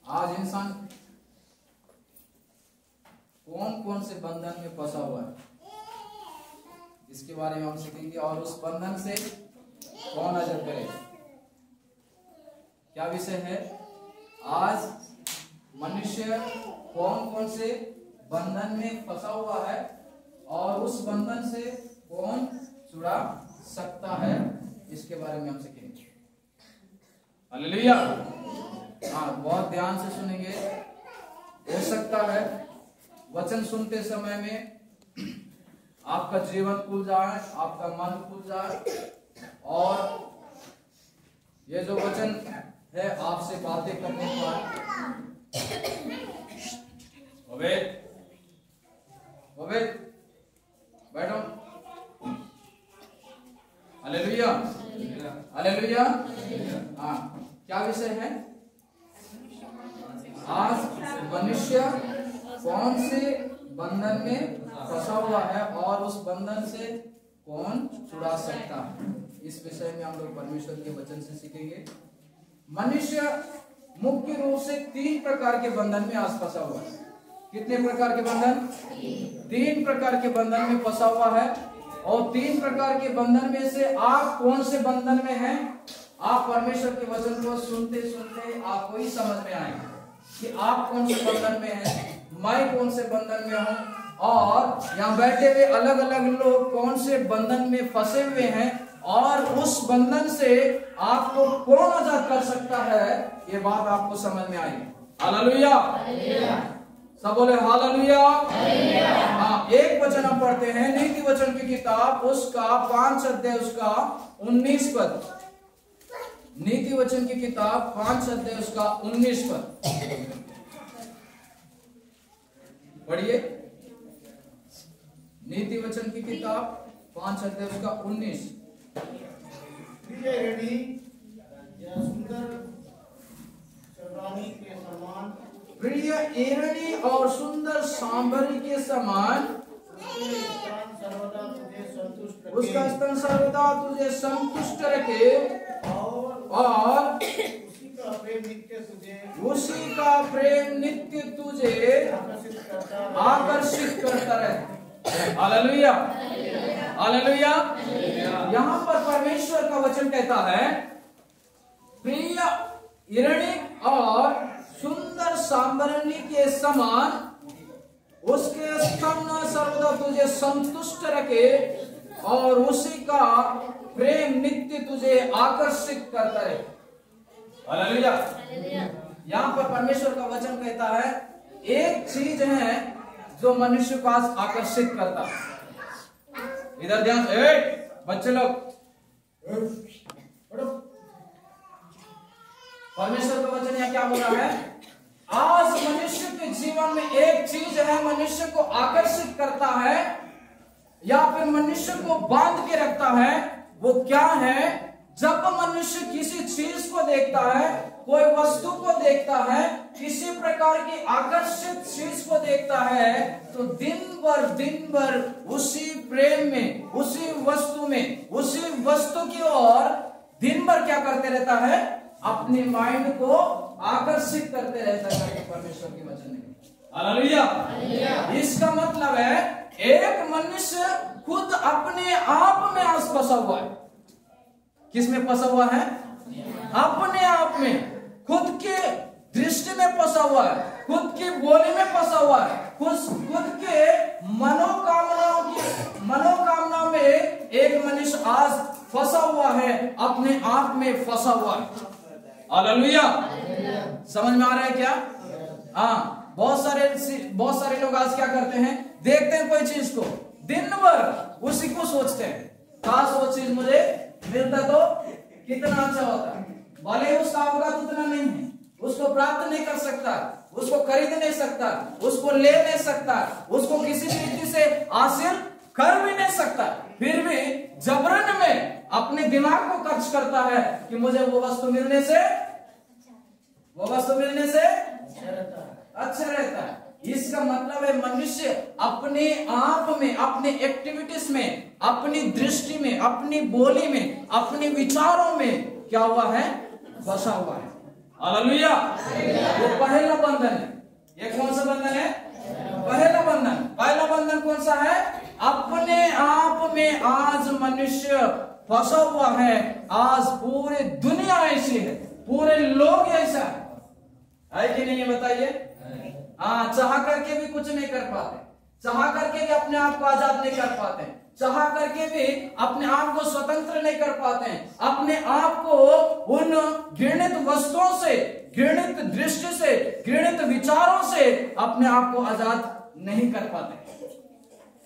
आज इंसान कौन कौन से बंधन में फंसा हुआ है इसके बारे में हम सीखेंगे, और उस बंधन से कौन आजाद करे। क्या विषय है? आज मनुष्य कौन कौन से बंधन में फंसा हुआ है और उस बंधन से कौन छुड़ा सकता है, इसके बारे में हम सीखेंगे। हालेलुया। हाँ, बहुत ध्यान से सुनेंगे। हो सकता है वचन सुनते समय में आपका जीवन खुल जाए, आपका मन खुल जाए, और ये जो वचन है आपसे बातें करने पर बैठो। Hallelujah, hallelujah. हाँ, क्या विषय है? आज मनुष्य कौन से बंधन में फंसा हुआ है और उस बंधन से कौन छुड़ा सकता है, इस विषय में हम लोग परमेश्वर के वचन से सीखेंगे। मनुष्य मुख्य रूप से 3 प्रकार के बंधन में आज फंसा हुआ है। कितने प्रकार के बंधन? 3 प्रकार के बंधन में फंसा हुआ है। और 3 प्रकार के बंधन में से आप कौन से बंधन में हैं? आप परमेश्वर के वचन को सुनते सुनते आपको ही समझ में आएगा कि आप कौन से बंधन में हैं, मैं कौन से बंधन में हूं, और यहाँ बैठे हुए अलग अलग लोग कौन से बंधन में फंसे हुए हैं, और उस बंधन से आपको कौन आजाद कर सकता है, ये बात आपको समझ में आएगी। हालेलुया, सब बोले हालेलुया। हाँ, एक वचन हम पढ़ते हैं, नीति वचन की किताब उसका 5 अध्याय उसका 19 पद। नीति वचन की किताब 5 अध्याय उसका 19 पद पढ़िए। नीति वचन की किताब 5 अध्याय उसका 19। प्रिय एरणी और सुंदर सांभरी के समान उसका स्तन सर्वदा तुझे संतुष्ट रखे, और उसी का प्रेम नित्य तुझे आकर्षित करता रहे। Hallelujah, hallelujah. यहाँ पर परमेश्वर का वचन कहता है, प्रिय एरणी और सुंदर सांभरनी के समान उसके स्तन सर्वदा तुझे संतुष्ट रखे, और उसी का प्रेम नित्य तुझे आकर्षित करता रहे। हालेलुया। यहाँ पर परमेश्वर का वचन कहता है, एक चीज है जो मनुष्य को आज आकर्षित करता है। इधर ध्यान, बच्चे लोग, परमेश्वर का वचन यहाँ क्या बोल रहा है? आज मनुष्य के जीवन में एक चीज है मनुष्य को आकर्षित करता है या फिर मनुष्य को बांध के रखता है। वो क्या है? जब मनुष्य किसी चीज को देखता है, कोई वस्तु को देखता है, किसी प्रकार की आकर्षित चीज को देखता है, तो दिन भर उसी प्रेम में, उसी वस्तु में, उसी वस्तु की ओर दिन भर क्या करते रहता है? अपने माइंड को आकर्षित करते रहता है परमेश्वर के वचन में। हालेलुया। इसका मतलब है एक मनुष्य खुद अपने आप में आज फंसा हुआ है। किसमें फंसा हुआ है? अपने आप में, खुद के दृष्टि में फंसा हुआ है, खुद की बोली में फंसा हुआ है, खुद के मनोकामनाओं में एक मनुष्य आज फंसा हुआ है, अपने आप में फंसा हुआ है। हालेलुया। समझ में आ रहा है क्या? हाँ, बहुत सारे लोग आज क्या करते हैं? देखते हैं कोई चीज को, दिन भर उसी को सोचते हैं, काश वो चीज मुझे मिलता तो कितना अच्छा होता। भले उसका अवकाश उतना नहीं है, उसको प्राप्त नहीं कर सकता, उसको खरीद नहीं सकता, उसको ले नहीं सकता, उसको किसी भी रीति से हासिल कर भी नहीं सकता, फिर भी जबरन में अपने दिमाग को खर्च करता है कि मुझे वो वस्तु मिलने से अच्छा रहता है। इसका मतलब है मनुष्य अपने आप में, अपने एक्टिविटीज में, अपनी दृष्टि में, अपनी बोली में, अपने विचारों में क्या हुआ है? फंसा हुआ है। हालेलुया। ये पहला बंधन है। ये कौन सा बंधन है? पहला बंधन। पहला बंधन कौन सा है? अपने आप में आज मनुष्य फंसा हुआ है। आज पूरी दुनिया ऐसी है, पूरे लोग ऐसा है कि नहीं, ये बताइए। हाँ, चाह करके भी कुछ नहीं कर पाते, चाह करके भी अपने आप को आजाद नहीं कर पाते, चाह करके भी अपने आप को स्वतंत्र नहीं कर पाते हैं, अपने आप को उन घृणित वस्तुओं से, घृणित दृष्टि से, घृणित विचारों से अपने आप को आजाद नहीं कर पाते।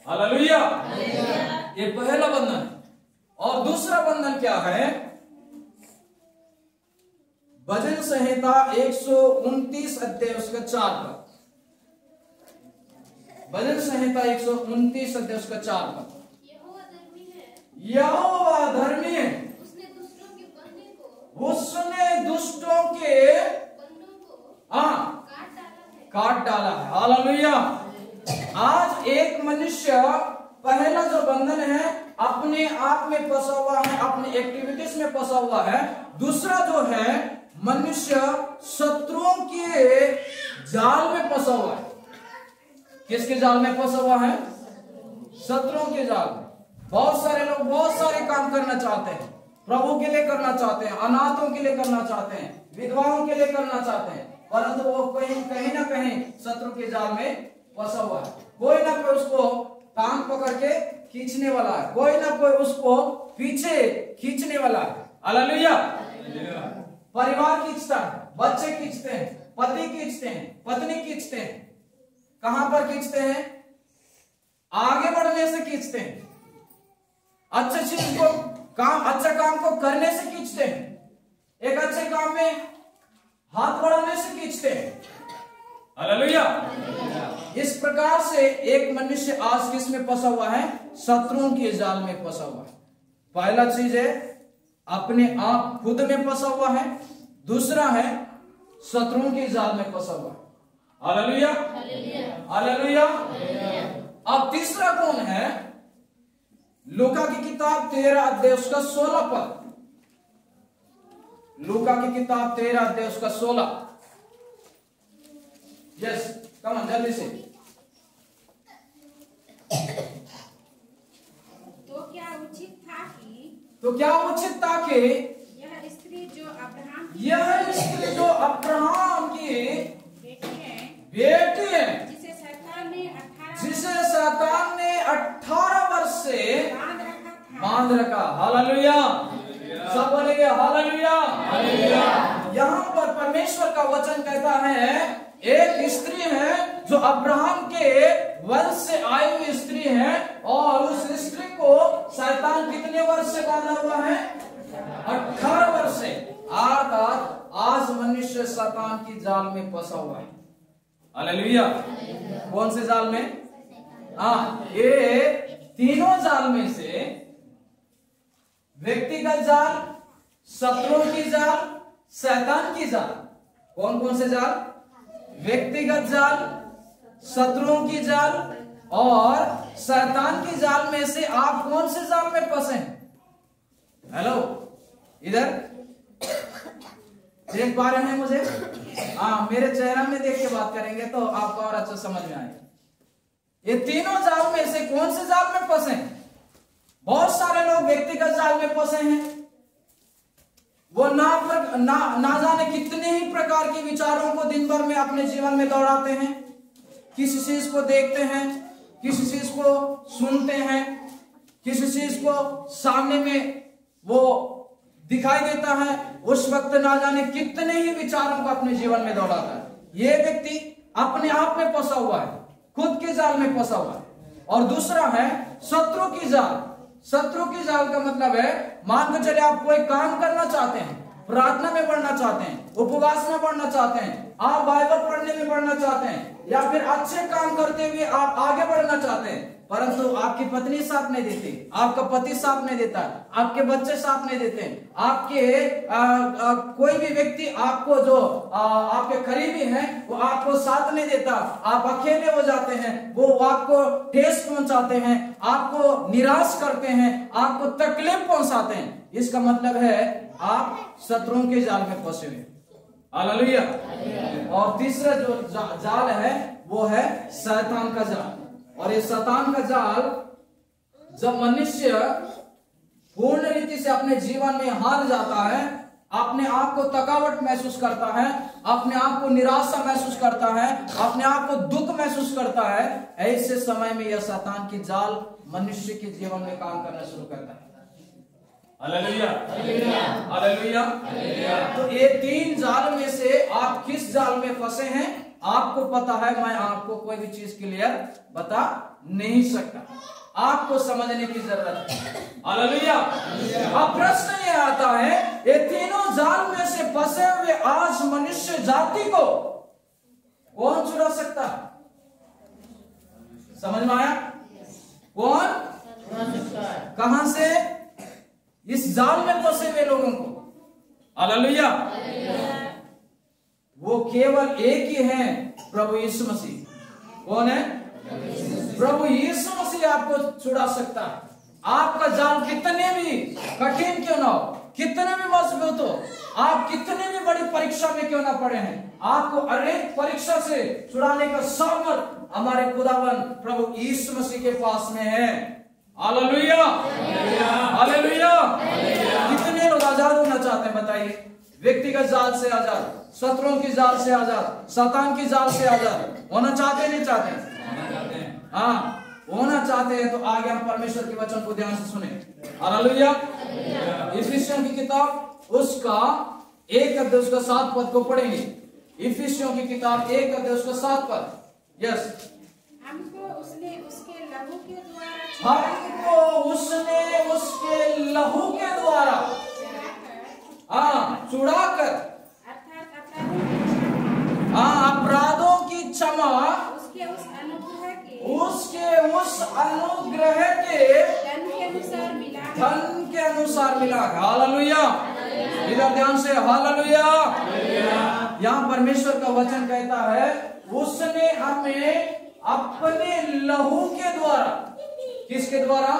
हालेलुया। ये पहला बंधन है। और दूसरा बंधन क्या है? भजन संहिता 129 अध्याय उसका 4 पद। भजन संहिता 129 अध्याय उसका 4 पद। यहोवा धर्मी है, उसने दुष्टों के काट डाला है। हालेलुया। आज एक मनुष्य, पहला जो बंधन है अपने आप में फंसा हुआ है, अपनी एक्टिविटीज में फंसा हुआ है। दूसरा जो है मनुष्य शत्रुओं के जाल में फंसा हुआ है। किसके जाल में फंसा हुआ है? शत्रुओं के जाल में। बहुत सारे लोग बहुत सारे काम करना चाहते हैं, प्रभु के लिए करना चाहते हैं, अनाथों के लिए करना चाहते हैं, विधवाओं के लिए करना चाहते हैं, परंतु वो कहीं ना कहीं शत्रु के जाल में फंसा हुआ है। कोई ना कोई उसको टांग पकड़ के खींचने वाला है, कोई ना कोई उसको पीछे खींचने वाला है। हालेलुया। परिवार खींचता है, बच्चे खींचते हैं, पति खींचते हैं, पत्नी खींचते हैं। कहां पर खींचते हैं? आगे बढ़ने से खींचते हैं, अच्छे चीज को अच्छा काम को करने से खींचते हैं, एक अच्छे काम में हाथ बढ़ाने से खींचते हैं। हालेलुया। इस प्रकार से एक मनुष्य आज किस में फंसा हुआ है? शत्रुओं के जाल में फंसा हुआ है। पहला चीज है अपने आप खुद में फंसा हुआ है, दूसरा है शत्रुओं के जाल में फंसा हुआ है। हालेलुया। हालेलुया। अब तीसरा कौन है? लूका की किताब 13 अध्याय उसका 16 पद। लूका की किताब 13 अध्याय उसका 16। यस, कम ऑन जल्दी से। तो क्या उचित था कि यह स्त्री जो अब्राहम की बेटी है, जिसे शैतान ने 18 वर्ष से बांध रखा। हालेलुया। सब बोलेंगे हालेलुया। यहाँ पर परमेश्वर का वचन कहता है एक स्त्री है जो अब्राहम के वंश से आई हुई स्त्री है, और उस स्त्री को शैतान कितने वर्ष से बांधा हुआ है? 18 वर्ष से। अर्थात आज मनुष्य शैतान की जाल में फंसा हुआ है। हालेलुया। कौन से जाल में? हाँ, ये तीनों जाल में से व्यक्तिगत जाल, शत्रुओं की जाल, शैतान की जाल। कौन कौन से जाल? व्यक्तिगत जाल, शत्रुओं की जाल और शैतान की जाल में से आप कौन से जाल में फंसे? हेलो, इधर देख पा रहे हैं मुझे? हाँ, मेरे चेहरा में देख के बात करेंगे तो आपको और अच्छा समझ में आएगा। ये तीनों जाल में से कौन से जाल में फंसे? बहुत सारे लोग व्यक्तिगत जाल में फंसे हैं। वो ना जाने कितने ही प्रकार के विचारों को दिन भर में अपने जीवन में दौड़ाते हैं। किसी चीज को देखते हैं, किसी चीज को सुनते हैं, किसी चीज को सामने में वो दिखाई देता है, उस वक्त ना जाने कितने ही विचारों को अपने जीवन में दौड़ाता है। ये व्यक्ति अपने आप में फंसा हुआ है, खुद के जाल में फंसा हुआ है। और दूसरा है शत्रु की जाल। शत्रु की जाल का मतलब है, मान के चले आप कोई काम करना चाहते हैं, प्रार्थना में बढ़ना चाहते हैं, उपवास में बढ़ना चाहते हैं, आप बाइबल पढ़ने में बढ़ना चाहते हैं, या फिर अच्छे काम करते हुए आप आगे बढ़ना चाहते हैं, परंतु आपकी पत्नी साथ नहीं देती, आपका पति साथ नहीं देता, आपके बच्चे साथ नहीं देते, आपके कोई भी व्यक्ति आपको जो आपके करीबी हैं वो आपको साथ नहीं देता, आप अकेले हो जाते हैं, वो आपको ठेस पहुंचाते हैं, आपको निराश करते हैं, आपको तकलीफ पहुंचाते हैं। इसका मतलब है आप शत्रुओं के जाल में फंसे हुए। हालेलुया। और तीसरा जो जाल है वो है शैतान का जाल। और ये शैतान का जाल, जब मनुष्य पूर्ण रीति से अपने जीवन में हार जाता है, अपने आप को थकावट महसूस करता है, अपने आप को निराशा महसूस करता है, अपने आप को दुख महसूस करता है, ऐसे समय में यह शैतान की जाल मनुष्य के जीवन में काम करना शुरू करता है। Hallelujah, hallelujah. तो ये तीन जाल में से आप किस जाल में फंसे हैं आपको पता है। मैं आपको कोई भी चीज क्लियर बता नहीं सकता, आपको समझने की जरूरत है। हालेलुया। अब प्रश्न ये आता है, ये तीनों जाल में से फंसे हुए आज मनुष्य जाति को कौन छुड़ा सकता है? समझ में आया? कौन छुड़ा सकता है? कहां से? इस जाल में फंसे हुए लोगों को। हालेलुया। वो केवल एक ही है, प्रभु यीशु मसीह। कौन है? प्रभु यीशु मसीह आपको छुड़ा सकता है। आपका जाल कितने भी कठिन क्यों ना हो, कितने भी मजबूत हो, आप कितने भी बड़ी परीक्षा में क्यों ना पड़े हैं, आपको अनेक परीक्षा से छुड़ाने का सामर्थ हमारे खुदावन प्रभु यीशु मसीह के पास में है। Hallelujah, hallelujah. कितने लोग आजाद होना चाहते हैं बताइए? व्यक्तिगत जाल से आजाद, शत्रुओं की जाल से आजाद, शैतान की जाल से आजाद होना चाहते नहीं चाहते? हाँ, होना चाहते हैं तो आगे हम परमेश्वर के वचन को ध्यान से सुने। हालेलुया। इफिसियों की किताब उसका 1 अध्याय उसका 7 पद को पढ़ेंगे। इफिसियों की किताब 1 अध्याय उसका 7 पद। यस। हमको उसने उसके लहू के द्वारा छुड़ाकर अपराधों की क्षमा उसके उस अनुग्रह के धन के अनुसार मिला। हालेलुया। इधर ध्यान से। हालेलुया। यहाँ परमेश्वर का वचन कहता है, उसने हमें अपने लहू के द्वारा, किसके द्वारा?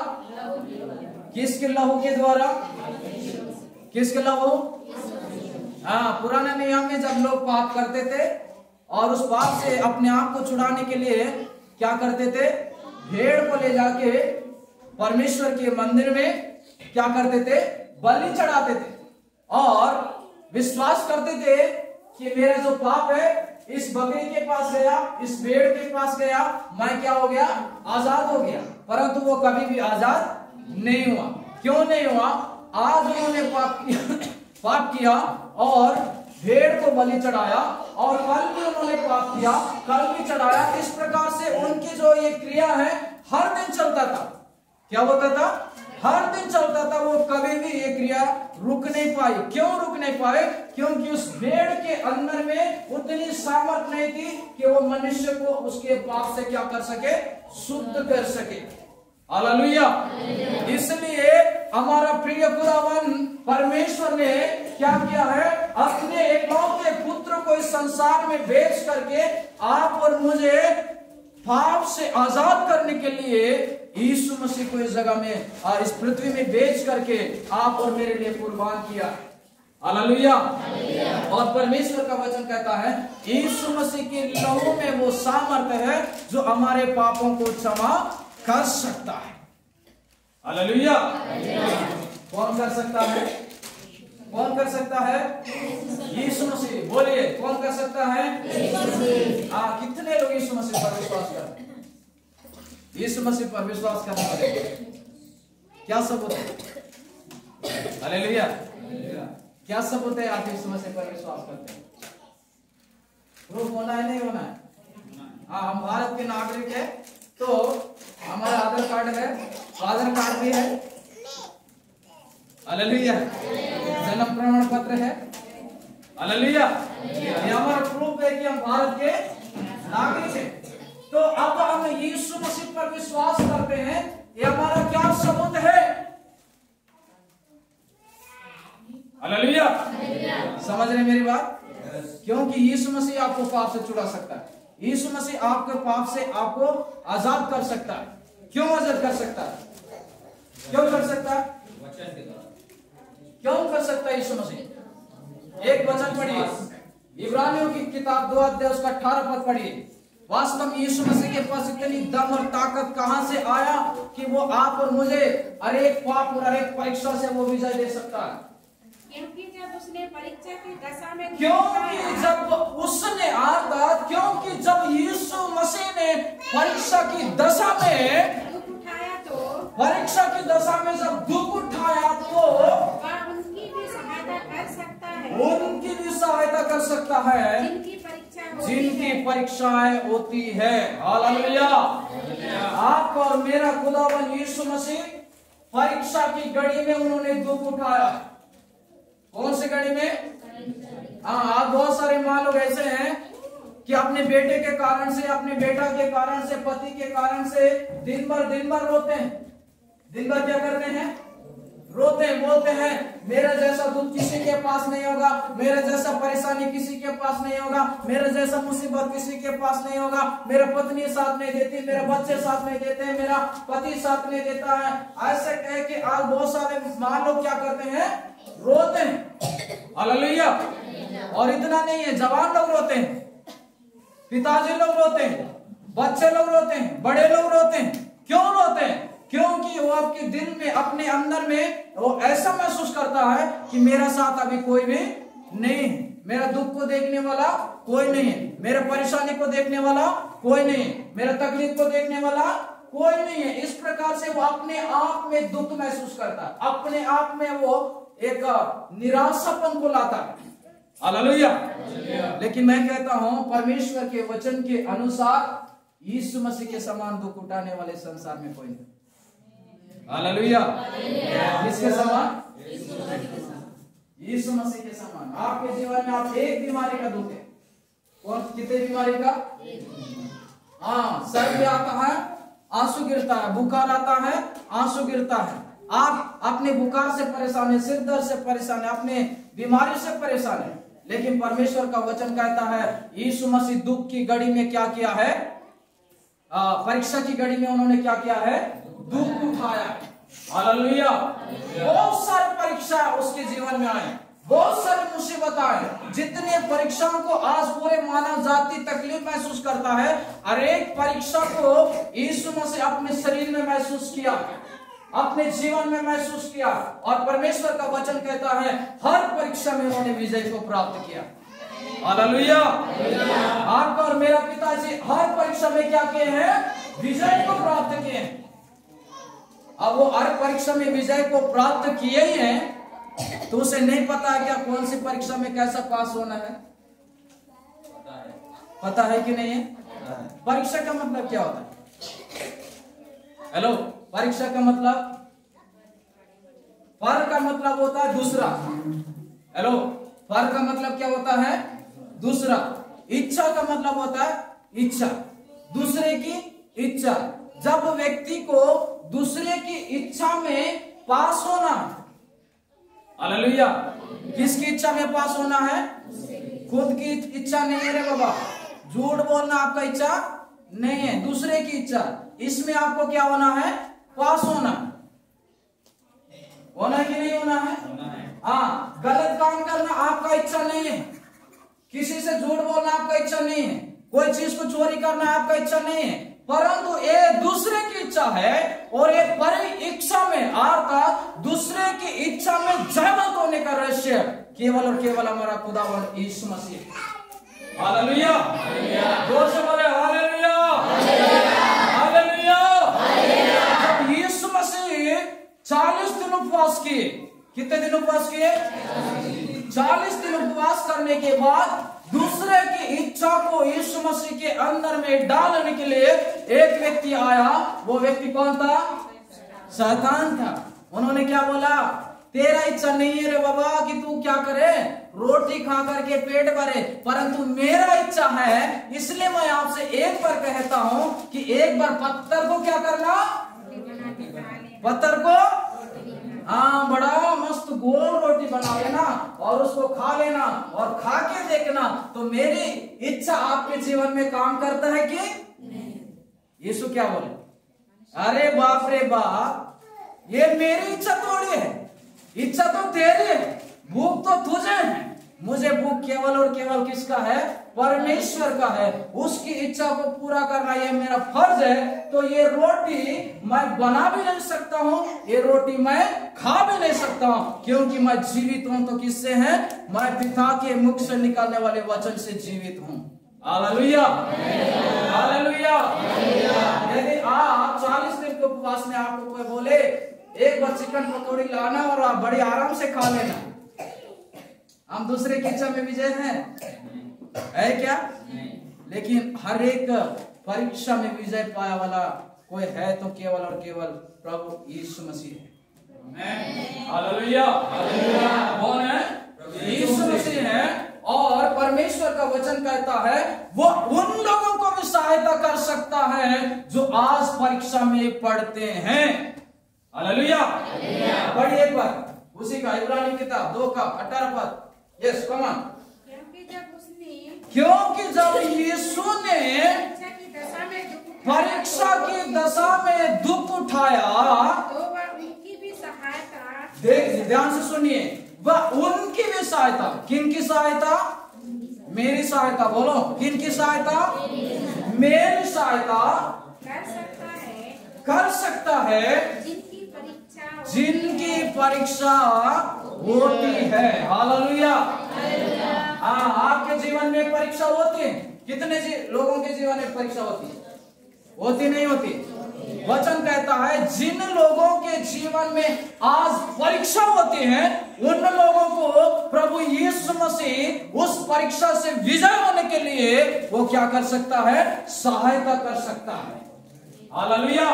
किसके लहू के द्वारा? किसके लहू? पुराने नियम में जब लोग पाप करते थे और उस पाप से अपने आप को छुड़ाने के लिए क्या करते थे? भेड़ को ले जाके परमेश्वर के मंदिर में क्या करते थे? बलि चढ़ाते थे और विश्वास करते थे कि मेरा जो पाप है इस बकरी के पास गया, इस भेड़ के पास गया, मैं क्या हो गया? आजाद हो गया। परंतु वो कभी भी आजाद नहीं हुआ। क्यों नहीं हुआ? आज उन्होंने पाप किया और भेड़ को बलि चढ़ाया, और कल भी उन्होंने पाप किया, कल भी चढ़ाया। इस प्रकार से उनकी जो ये क्रिया है हर दिन चलता था। क्या होता था? हर दिन चलता था। वो कभी भी ये क्रिया रुक नहीं पाई। क्यों रुक नहीं पाए? क्योंकि उस भेड़ के अंदर में उतनी सामर्थ नहीं थी कि वो मनुष्य को उसके पाप से क्या कर सके? शुद्ध कर सके। हालेलुया। इसलिए हमारा प्रिय खुदावन परमेश्वर ने क्या किया है? अपने एकलौते पुत्र को इस संसार में भेज करके आप और मुझे पाप से आजाद करने के लिए यीशु मसीह को इस जगह में, इस पृथ्वी में भेज करके आप और मेरे लिए कुर्बान किया। हालेलुया। और परमेश्वर का वचन कहता है यीशु मसीह के लहू में वो सामर्थ्य है जो हमारे पापों को क्षमा कर सकता है। हालेलुया। कौन कर सकता है? कौन कर सकता है? यीशु मसीह। बोलिए, कौन कर सकता है? कितने लोग यीशु मसीह पर विश्वास करते हैं? यीशु मसीह पर विश्वास करने वाले क्या सबूत है? हालेलुया। क्या सबूत है आप यीशु मसीह पर विश्वास करते हैं? प्रूफ होना है, नहीं होना है? हम भारत के नागरिक है तो हमारा आधार कार्ड है, आधार कार्ड भी है। हालेलुया। जन्म प्रमाण पत्र है। हालेलुया। ये हमारा प्रूफ है कि हम भारत के नागरिक हैं। तो अब हम यीशु मसीह पर विश्वास करते हैं, ये हमारा क्या सबूत है? हालेलुया। समझ रहे मेरी बात? क्योंकि यीशु मसीह आपको पाप से छुड़ा सकता है। यीशु मसीह आपके पाप से आपको आजाद कर सकता है। क्यों आजाद कर सकता है? क्यों कर सकता है? वचन के द्वारा। क्यों कर सकता है यीशु मसीह? एक वचन पढ़िए, इब्रानियों की किताब 2 अध्याय उसका 18 पद पढ़िए। वास्तव में यीशु मसीह के पास इतनी दम और ताकत कहां से आया कि वो आप और मुझे हर एक पाप और हर एक परीक्षा से वो विजय दे सकता है। क्योंकि जब उसने परीक्षा की दशा में क्योंकि जब उसने क्योंकि जब यीशु मसीह ने परीक्षा की दशा में दुख उठाया तो परीक्षा की दशा में जब दुख उठाया तो वह उनकी भी सहायता कर सकता है, उनकी भी सहायता कर सकता है जिनकी परीक्षाएं होती है। हालेलुया। आप और मेरा खुदावन यीशु मसीह परीक्षा की घड़ी में उन्होंने दुख उठाया। कौन सी घड़ी में? आप बहुत सारे मां लोग ऐसे हैं कि अपने बेटे के कारण से, अपने बेटा के कारण से, पति के कारण से दिन भर रोते हैं। दिन भर क्या करते हैं? रोते हैं, बोलते हैं मेरा जैसा दुख किसी के पास नहीं होगा, मेरा जैसा परेशानी किसी के पास नहीं होगा, मेरा जैसा मुसीबत किसी के पास नहीं होगा, मेरा पत्नी साथ नहीं देती, मेरे बच्चे साथ नहीं देते हैं, मेरा पति साथ नहीं देता है। ऐसे कह के आज बहुत सारे मां लोग क्या करते हैं? रोते हैं। हालेलुया। और इतना नहीं है, जवान लोग रोते हैं, पिताजी लोग रोते हैं, बच्चे लोग रोते हैं, बड़े लोग रोते हैं। क्यों रोते हैं? क्योंकि वो आपके दिल में, अपने अंदर में वो ऐसा महसूस करता है कि मेरा साथ अभी कोई भी नहीं है, मेरा दुख को देखने वाला कोई नहीं है, मेरे परेशानी को देखने वाला कोई नहीं है, मेरा तकलीफ को देखने वाला कोई नहीं है। इस प्रकार से वो अपने आप में दुख महसूस करता है, अपने आप में वो एक निराशापन को लाता है। हालेलुया। लेकिन मैं कहता हूं परमेश्वर के वचन के अनुसार यीशु मसीह के समान दुख उठाने वाले संसार में कोई नहीं। हालेलुया। किसके समान? यीशु मसीह के समान। आपके जीवन में आप एक बीमारी का दुख है। कौन? कितने बीमारी का? सर भी आता है, आंसू गिरता है, बुखार आता है, आंसू गिरता है। आप अपने बुखार से परेशान है, सिर दर्द से परेशान है, अपने बीमारी से परेशान है। लेकिन परमेश्वर का वचन कहता है यीशु मसीह दुख की घड़ी में क्या किया है? परीक्षा की घड़ी में उन्होंने क्या किया है? दुख उठाया। हालेलुया। बहुत सारी परीक्षा उसके जीवन में आए, बहुत सारी मुसीबत आए। जितने परीक्षाओं को आज पूरे मानव जाति तकलीफ महसूस करता है, हर एक परीक्षा को यीशु मसीह अपने शरीर में महसूस किया, अपने जीवन में महसूस किया। और परमेश्वर का वचन कहता है हर परीक्षा में उन्होंने विजय को प्राप्त किया। हालेलुया। आपका और मेरा पिताजी हर परीक्षा में क्या किए हैं? विजय को प्राप्त किए हैं। अब वो हर परीक्षा में विजय को प्राप्त किए ही हैं, तो उसे नहीं पता है क्या कौन सी परीक्षा में कैसा पास होना है? पता है कि नहीं है? परीक्षा का मतलब क्या होता है? हेलो, परीक्षा का मतलब, पर का मतलब होता है दूसरा। हेलो, पर का मतलब क्या होता है? दूसरा। इच्छा का मतलब होता है इच्छा, दूसरे की इच्छा। जब व्यक्ति को दूसरे की इच्छा में पास होना, हालेलुया, किसकी इच्छा में पास होना है? खुद की इच्छा नहीं है रे बाबा, झूठ बोलना आपका इच्छा नहीं है, दूसरे की इच्छा। इसमें आपको क्या होना है? पास होना कि नहीं होना है? हाँ, गलत काम करना आपका इच्छा नहीं है, किसी से झूठ बोलना आपका इच्छा नहीं है, कोई चीज को चोरी करना आपका इच्छा नहीं है, परंतु ये दूसरे की इच्छा है। और ये परी इच्छा में अर्थात दूसरे की इच्छा में जयवंत होने का रहस्य केवल और केवल हमारा खुदावन यीशु मसीह। हालेलुया। जोर से बोले हालेलुया, हालेलुया। जब यीशु मसीह 40 दिन उपवास किए, कितने दिन उपवास किए? 40 दिन उपवास करने के बाद दूसरे की इच्छा को यीशु मसीह के अंदर में डालने के लिए एक व्यक्ति आया। वो व्यक्ति कौन था? शैतान था। उन्होंने क्या बोला? तेरा इच्छा नहीं है रे बाबा कि तू क्या करे, रोटी खा करके पेट भरे, परंतु मेरा इच्छा है। इसलिए मैं आपसे एक बार कहता हूं कि एक बार पत्थर को क्या करना? पत्थर को बड़ा मस्त गोल रोटी बना लेना और उसको खा लेना और खा के देखना तो मेरी इच्छा आपके जीवन में काम करता है कि यीशु क्या बोले? अरे बाप रे बाप, ये मेरी इच्छा थोड़ी है, इच्छा तो तेरी है, भूख तो तुझे है, मुझे भूख केवल और केवल किसका है? परमेश्वर का है। उसकी इच्छा को पूरा करना ये मेरा फर्ज है। तो ये रोटी मैं बना भी नहीं सकता हूँ, ये रोटी मैं खा भी नहीं सकता हूँ, क्योंकि मैं जीवित हूँ तो किससे है? मैं पिता के मुख से निकलने वाले वचन से जीवित हूँ। Hallelujah, hallelujah. यदि आप 40 दिन के उपवास में आपको कोई बोले एक बार चिकन पकौड़ी लाना और आप बड़ी आराम से खा लेना, हम दूसरे की इच्छा में विजय हैं, है क्या? लेकिन हर एक परीक्षा में विजय पाया वाला कोई है तो केवल और केवल प्रभु यीशु मसीह है। हालेलुया, कौन है? यीशु मसीह है। और परमेश्वर का वचन कहता है वो उन लोगों को भी सहायता कर सकता है जो आज परीक्षा में पढ़ते हैं। हालेलुया, पढ़िए एक बार उसी का इब्रानी किताब 2 का 18 पद। Yes, come on. क्योंकि जब यीशु ने परीक्षा की दशा में दुख उठाया, तो वह उनकी भी सहायता, देख ध्यान से सुनिए, वह उनकी भी सहायता, किनकी सहायता? मेरी सहायता, बोलो किनकी सहायता? मेरी सहायता कर सकता है जिनकी परीक्षा होती है। हालेलुया। हाँ, आपके जीवन में परीक्षा होती है। कितने लोगों के जीवन में परीक्षा होती है? होती नहीं होती? वचन कहता है जिन लोगों के जीवन में आज परीक्षा होती है उन लोगों को प्रभु यीशु मसीह उस परीक्षा से विजय होने के लिए वो क्या कर सकता है? सहायता कर सकता है। हालेलुया,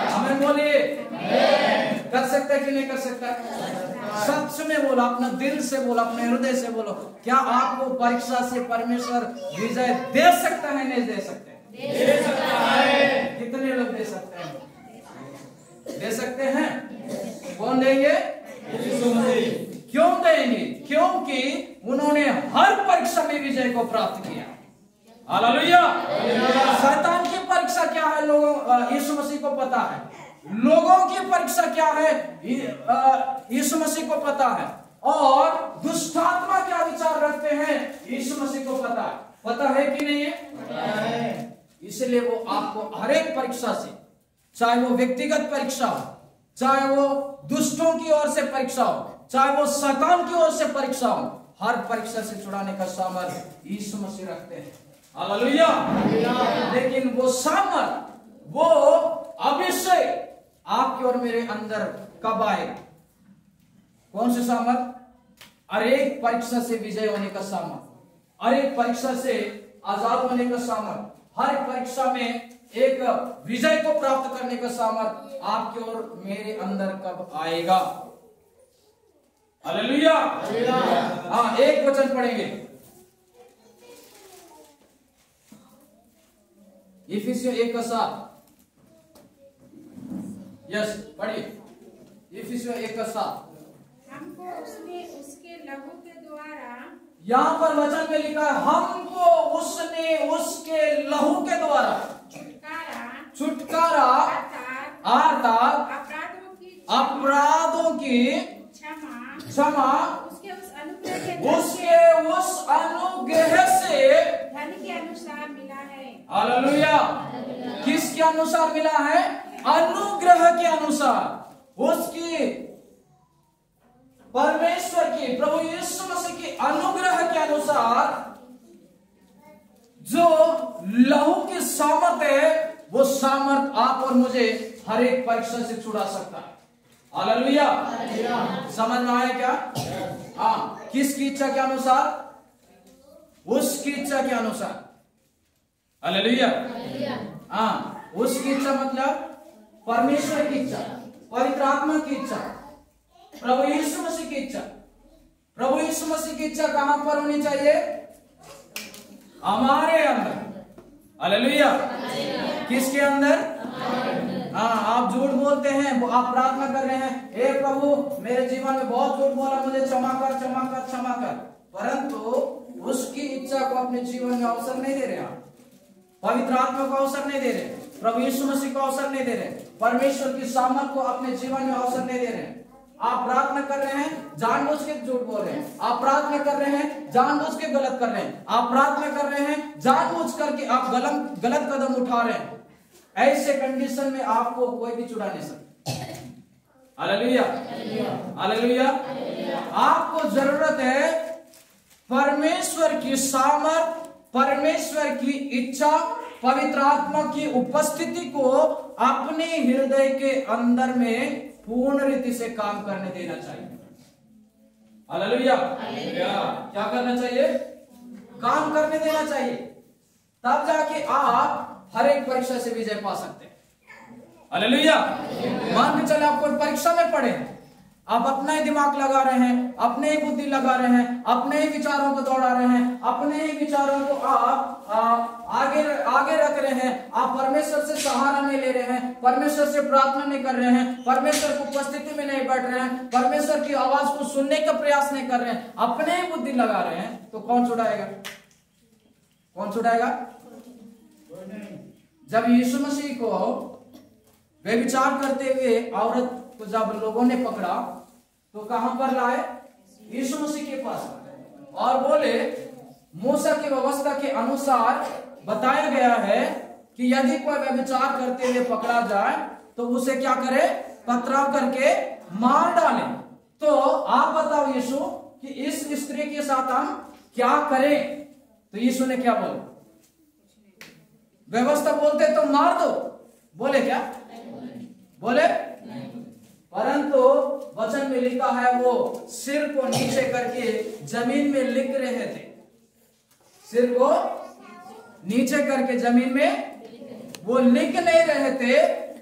आमीन बोलिए। कर सकता है कि नहीं कर सकता? सच में बोलो, अपना दिल से बोलो, अपने हृदय से बोलो, क्या आपको परीक्षा से परमेश्वर विजय दे सकता है? नहीं दे सकते? दे सकता है। कितने लोग दे सकते हैं? दे सकते हैं। कौन देंगे? यीशु मसीह। क्यों देंगे? क्योंकि उन्होंने हर परीक्षा में विजय को प्राप्त किया। हालेलुया। शैतान की परीक्षा क्या है लोगों, यीशु मसीह को पता है। लोगों की परीक्षा क्या है, यीशु मसीह को पता है। और दुष्टात्मा क्या विचार रखते हैं, यीशु मसीह को पता है। पता है कि नहीं है? इसलिए वो आपको हर एक परीक्षा से, चाहे वो व्यक्तिगत परीक्षा हो, चाहे वो दुष्टों की ओर से परीक्षा हो, चाहे वो शैतान की ओर से परीक्षा हो, हर परीक्षा से छुड़ाने का सामर्थ्य यीशु मसीह रखते हैं। हालेलुया। लेकिन वो सामर्थ्य, वो अभिषेक आपके और मेरे अंदर कब आएगा? कौन से सामर्थ्य? हर एक परीक्षा से विजय होने का सामर्थ्य, हर एक परीक्षा से आजाद होने का सामर्थ्य, हर परीक्षा में एक विजय को प्राप्त करने का सामर्थ्य आपके और मेरे अंदर कब आएगा? हालेलुया। हाँ, एक वचन पढ़ेंगे, इफिसियों 1:7। यस, पढ़िए इफिसियों 1:7। हमको उसने उसके लहू के द्वारा, यहाँ पर वचन में लिखा है हमको उसने उसके लहू के द्वारा छुटकारा अर्थात अपराधों की क्षमा उसके उस अनुग्रह से धन के अनुसार मिला है। हालेलुया। किसके अनुसार मिला है? अनुग्रह के अनुसार, उसकी परमेश्वर की, प्रभु यीशु मसीह की अनुग्रह के अनुसार जो लहू की सामर्थ है, वो सामर्थ आप और मुझे हर एक परीक्षा से छुड़ा सकता है। हालेलुया। समझ में आया क्या? हाँ, किसकी इच्छा के अनुसार? उसकी इच्छा के अनुसार। हालेलुया। हाँ, उसकी इच्छा मतलब परमेश्वर की इच्छा, पवित्र आत्मा की इच्छा, प्रभु यीशु मसीह की इच्छा। प्रभु यीशु मसीह की इच्छा कहां पर होनी चाहिए? हमारे अंदर। हालेलुया। किसके अंदर? हाँ, आप झूठ बोलते हैं, आप प्रार्थना कर रहे हैं, हे प्रभु मेरे जीवन में बहुत झूठ बोला, मुझे क्षमा कर, क्षमा कर, क्षमा कर, परंतु उसकी इच्छा को अपने जीवन में अवसर नहीं दे रहे आप। पवित्र आत्मा को अवसर नहीं दे रहे, प्रभु यीशु मसीह को अवसर नहीं दे रहे, परमेश्वर की सामर्थ को अपने जीवन में अवसर नहीं दे रहे। आप प्रार्थना कर रहे हैं, जानबूझ के झूठ बोल रहे हैं। आप प्रार्थना कर रहे हैं, जानबूझ के गलत कर रहे हैं, आप प्रार्थना कर रहे हैं, जानबूझ करके आप गलत कदम उठा रहे हैं, ऐसे कंडीशन में आपको कोई भी छुड़ा नहीं सकता। Hallelujah, hallelujah. आपको जरूरत है परमेश्वर की सामर्थ, परमेश्वर की इच्छा, पवित्र आत्मा की उपस्थिति को अपने हृदय के अंदर में पूर्ण रीति से काम करने देना चाहिए। हालेलुया, क्या करना चाहिए? काम करने देना चाहिए, तब जाके आप हर एक परीक्षा से विजय पा सकते हैं। हालेलुया। मान के चले आप कोई परीक्षा में पढ़े, आप अपना ही दिमाग लगा रहे हैं, अपने ही बुद्धि लगा रहे हैं, अपने ही विचारों को दौड़ा रहे हैं, अपने ही विचारों को आप आगे रख रहे हैं, आप परमेश्वर से सहारा नहीं ले रहे हैं, परमेश्वर से प्रार्थना नहीं कर रहे हैं, परमेश्वर की उपस्थिति में नहीं बैठ रहे हैं, परमेश्वर की आवाज को सुनने का प्रयास नहीं कर रहे हैं, अपने ही बुद्धि लगा रहे हैं, तो कौन छुड़ाएगा? कौन छुड़ाएगा? जब यीशु मसीह को व्यभिचार करते हुए औरत को जब लोगों ने पकड़ा तो कहां पर लाए? यीशु मसीह के पास, और बोले मूसा की व्यवस्था के अनुसार बताया गया है कि यदि कोई व्यभिचार करते हुए पकड़ा जाए तो उसे क्या करे? पथराव करके मार डाले। तो आप बताओ यीशु कि इस स्त्री के साथ हम क्या करें? तो यीशु ने क्या बोला? व्यवस्था बोलते तो मार दो, बोले क्या? बोले, परंतु वचन में लिखा है वो सिर को नीचे करके जमीन में लिख रहे थे, सिर को नीचे करके जमीन में वो लिख नहीं रहे थे,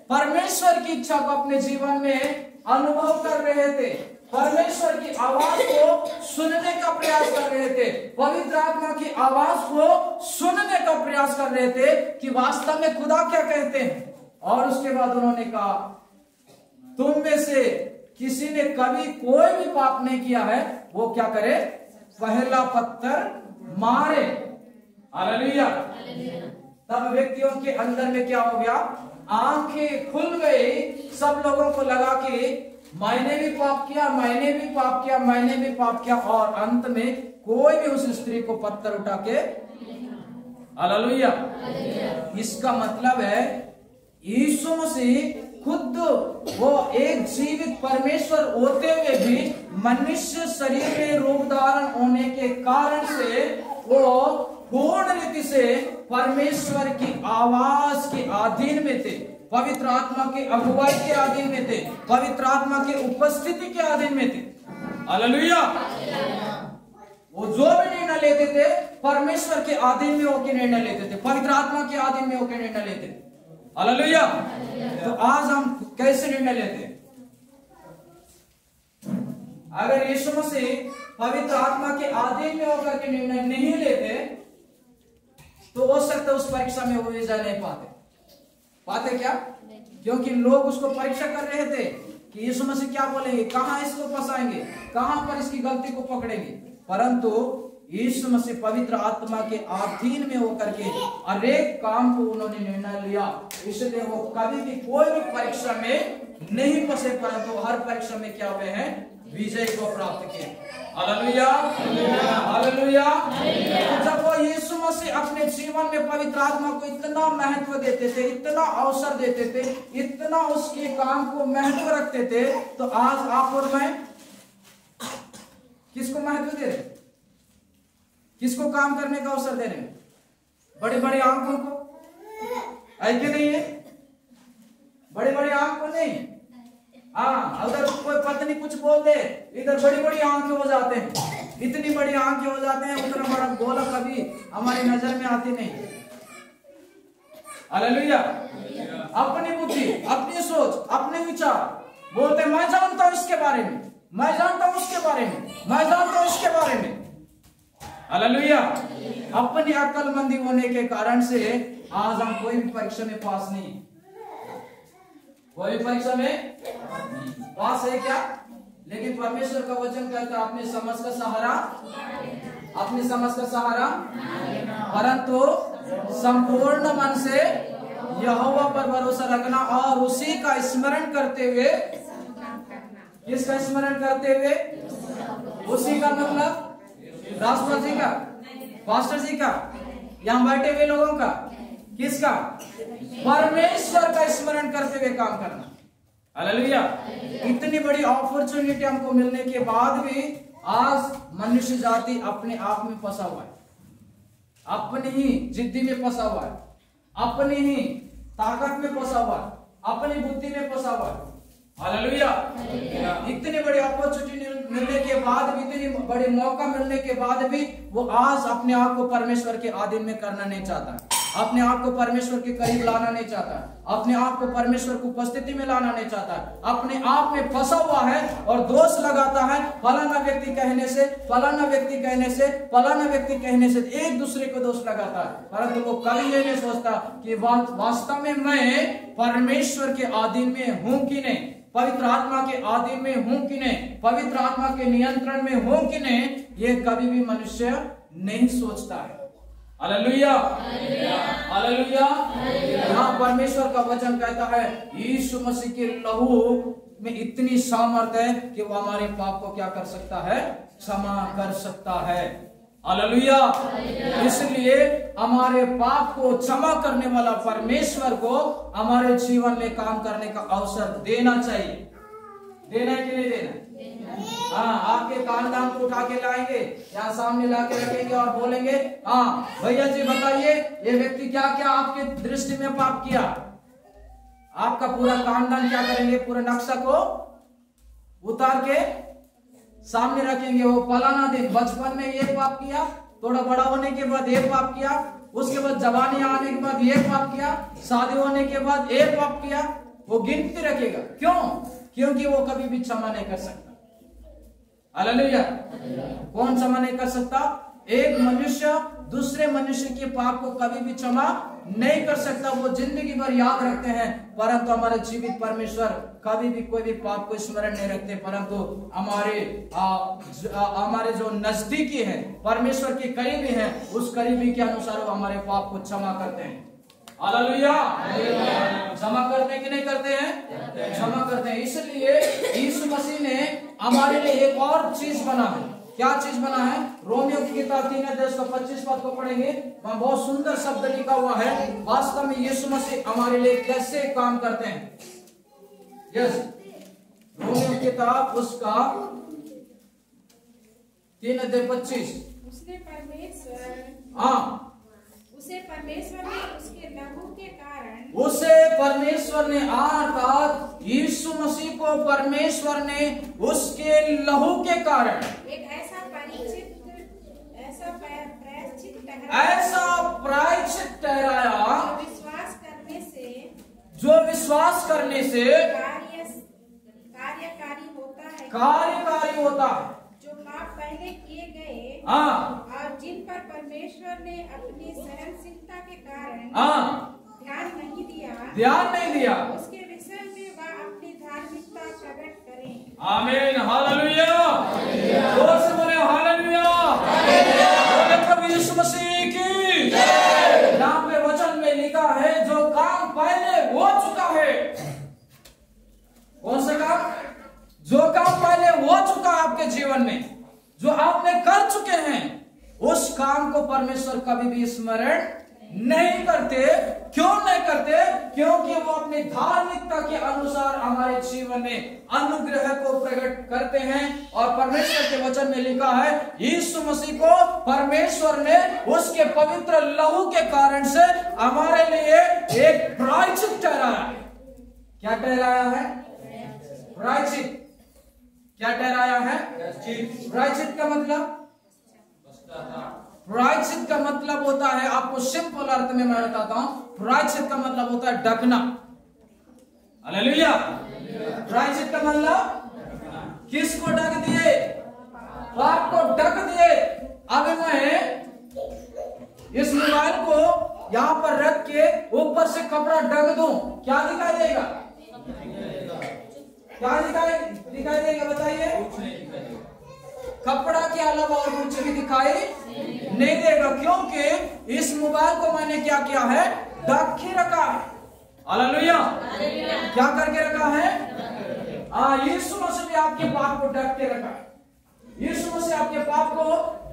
परमेश्वर की इच्छा को अपने जीवन में अनुभव कर रहे थे, परमेश्वर की आवाज को सुनने का प्रयास कर रहे थे, पवित्र आत्मा की आवाज को सुनने का प्रयास कर रहे थे कि वास्तव में खुदा क्या कहते हैं। और उसके बाद उन्होंने कहा तुम में से किसी ने कभी कोई भी पाप नहीं किया है, वो क्या करे? पहला पत्थर मारे। हालेलुया। तब व्यक्तियों के अंदर में क्या हो गया? आंखें खुल गई। सब लोगों को लगा कि मैंने भी पाप किया, मैंने भी पाप किया, मैंने भी पाप किया, और अंत में कोई भी उस स्त्री को पत्थर उठा के, हालेलुया। इसका मतलब है यीशु मसीह खुद वो एक जीवित परमेश्वर होते हुए भी मनुष्य शरीर में रूप धारण होने के कारण से वो पूर्ण रीति से परमेश्वर की आवाज के अधीन में थे, पवित्र आत्मा के अगुवाई के अधीन में थे, पवित्र आत्मा के उपस्थिति के अधीन में थे। हालेलुया। वो जो भी निर्णय लेते थे परमेश्वर के अधीन में होकर निर्णय लेते थे, पवित्र आत्मा के अधीन में होकर निर्णय लेते थे। हालेलुया। तो आज हम कैसे निर्णय लेते हैं? अगर यीशु मसीह पवित्र आत्मा के अधीन में होकर के निर्णय नहीं लेते तो हो सकता है उस परीक्षा में वो विजय नहीं पाते क्या? क्योंकि लोग उसको परीक्षा कर रहे थे कि यीशु मसीह क्या बोलेंगे, कहां इसको फंसाएंगे, कहां पर इसकी गलती को पकड़ेंगे। परंतु यीशु मसीह पवित्र आत्मा के अधीन में होकर के हर एक काम को उन्होंने निर्णय लिया, इसलिए वो कभी भी कोई भी परीक्षा में नहीं फंसे, परंतु हर परीक्षा में क्या हुए हैं? विजय को प्राप्त किए। Hallelujah, hallelujah. जब वो यीशु मसीह अपने जीवन में पवित्र आत्मा को इतना महत्व देते थे, इतना अवसर देते थे, इतना उसके काम को महत्व रखते थे, तो आज आप और मैं किसको महत्व दे रहे? किसको काम करने का अवसर दे रहे हैं? बड़ी बड़ी आंखों को, है कि नहीं है? बड़ी बड़ी आंख को नहीं। हाँ, अगर कोई पत्नी कुछ बोल दे, इधर बड़ी बड़ी आंखें हो जाते हैं, इतनी बड़ी आंखें हो जाते हैं, उतना बड़ा गोला कभी हमारी नजर में आती नहीं। हालेलुया। अपनी बुद्धि, अपनी सोच, अपने विचार बोलते मैं जानता हूं इसके बारे में, मैं जानता हूं उसके बारे में, मैं जानता हूं इसके बारे में। हालेलुया। अपनी अक्लमंदी होने के कारण से आज हम कोई भी परीक्षा में पास नहीं, कोई भी परीक्षा में पास है क्या? लेकिन परमेश्वर का वचन कहता है अपनी समझ का सहारा, अपनी समझ का सहारा, परंतु संपूर्ण मन से यहोवा पर भरोसा रखना और उसी का स्मरण करते हुए, किसका स्मरण करते हुए? उसी का मतलब दासपाल जी का, पास्टर जी का, यहाँ बैठे हुए लोगों का, किसका? परमेश्वर का स्मरण करते हुए काम करना। हालेलुया। इतनी बड़ी अपॉर्चुनिटी हमको मिलने के बाद भी आज मनुष्य जाति अपने आप में फंसा हुआ है, अपनी ही जिद्दी में फंसा हुआ है, अपनी ही ताकत में फंसा हुआ है, अपनी बुद्धि में फंसा हुआ है। हालेलुया। इतनी बड़ी अपॉर्चुनिटी मिलने के बाद भी, इतनी बड़ी मौका मिलने के बाद भी वो आज अपने आप को परमेश्वर के अधीन में करना नहीं चाहता, अपने आप को परमेश्वर के करीब लाना नहीं चाहता, अपने आप को परमेश्वर की उपस्थिति में लाना नहीं चाहता, अपने आप में फंसा हुआ है और दोष लगाता है फलाना व्यक्ति कहने से, फलाना व्यक्ति कहने से, फलाना व्यक्ति कहने से, एक दूसरे को दोष लगाता है। परंतु वो कभी ये नहीं सोचता कि वास्तव में मैं परमेश्वर के अधीन में हूं कि नहीं, पवित्र आत्मा के अधीन में हूं कि नहीं, पवित्र आत्मा के नियंत्रण में हूं कि नहीं, ये कभी भी मनुष्य नहीं सोचता है। Hallelujah, hallelujah. यहाँ परमेश्वर का वचन कहता है यीशु मसीह के लहू में इतनी सामर्थ्य है कि वो हमारे पाप को क्या कर सकता है? क्षमा कर सकता है। हालेलुया। इसलिए हमारे पाप को क्षमा करने वाला परमेश्वर को हमारे जीवन में काम करने का अवसर देना चाहिए। देना है कि नहीं देना? हाँ, आपके खानदान को उठा के लाएंगे, यहाँ सामने ला के रखेंगे और बोलेंगे, हाँ भैया जी बताइए ये व्यक्ति क्या क्या आपके दृष्टि में पाप किया। आपका पूरा खानदान क्या करेंगे? पूरा नक्शा को उतार के सामने रखेंगे। वो फलाना दिन बचपन में ये पाप किया, थोड़ा बड़ा होने के बाद ये पाप किया, उसके बाद जवानी आने के बाद ये पाप किया, शादी होने के बाद ये पाप किया। वो गिनती रखेगा। क्यों? क्योंकि वो कभी भी क्षमा नहीं कर सकता। हालेलुया। कौन क्षमा नहीं कर सकता? एक मनुष्य दूसरे मनुष्य के पाप को कभी भी क्षमा नहीं कर सकता। वो जिंदगी भर याद रखते हैं, परंतु हमारे जीवित परमेश्वर कभी भी कोई भी पाप को स्मरण नहीं रखते, परंतु हमारे जो नजदीकी है, परमेश्वर के करीबी है, उस करीबी के अनुसार वो हमारे पाप को क्षमा करते हैं। हालेलुया। क्षमा करते कि नहीं करते हैं? क्षमा करते हैं। इसलिए यीशु मसीह ने हमारे लिए एक और चीज बना है। क्या चीज बना है? रोमियो की किताब 3:25 पद को पढ़ेंगे, वहां बहुत सुंदर शब्द लिखा हुआ है वास्तव में यीशु मसीह हमारे लिए कैसे काम करते हैं। यस, रोमियो की किताब उसका 3:25। उसने परमेश्वर, हाँ, उसे परमेश्वर ने उसके लहू के कारण, उसे परमेश्वर ने अर्थात यीशु मसीह को परमेश्वर ने उसके लहू के कारण एक ऐसा प्रायश्चित ठहराया जो विश्वास करने से कार्यकारी होता है। जो पाप पहले किए गए हाँ, और जिन पर परमेश्वर ने अपनी सहनशीलता के कारण ध्यान नहीं दिया, उसके विषय में वह अपनी धार्मिकता प्रकट करें। आमीन। हालेलुया। जोर से बोले हालेलुया। बोले प्रभु यीशु मसीह की। यहाँ पे वचन में लिखा है जो काम पहले हो चुका है। कौन सा काम? जो काम पहले हो चुका है आपके जीवन में, जो आपने कर चुके हैं, उस काम को परमेश्वर कभी भी स्मरण नहीं करते। क्यों नहीं करते? क्योंकि वो अपनी धार्मिकता के अनुसार हमारे जीवन में अनुग्रह को प्रकट करते हैं। और परमेश्वर के वचन में लिखा है यीशु मसीह को परमेश्वर ने उसके पवित्र लहू के कारण से हमारे लिए एक प्रायश्चित ठहराया। क्या ठहराया है? प्रायश्चित। क्या ठहराया है? प्रायश्चित का मतलब, प्रायश्चित का मतलब होता है, आपको सिंपल अर्थ में मैं बताता हूं, प्रायश्चित का मतलब होता है ढकना। हालेलुया। प्रायश्चित का मतलब किसको ढक दिए? पाप को ढक दिए। अब मैं इस मोबाइल को यहां पर रख के ऊपर से कपड़ा ढक दूं, क्या दिखाई देगा? क्या दिखाई देगा? बताइए। कपड़ा के अलावा और कुछ भी दिखाई नहीं देगा, क्योंकि इस मोबाइल को मैंने क्या किया है? ढक के रखा है। हालेलुया। क्या करके रखा है? यीशु मसीह ने आपके पाप को ढक के रखा है। यीशु मसीह आपके पाप को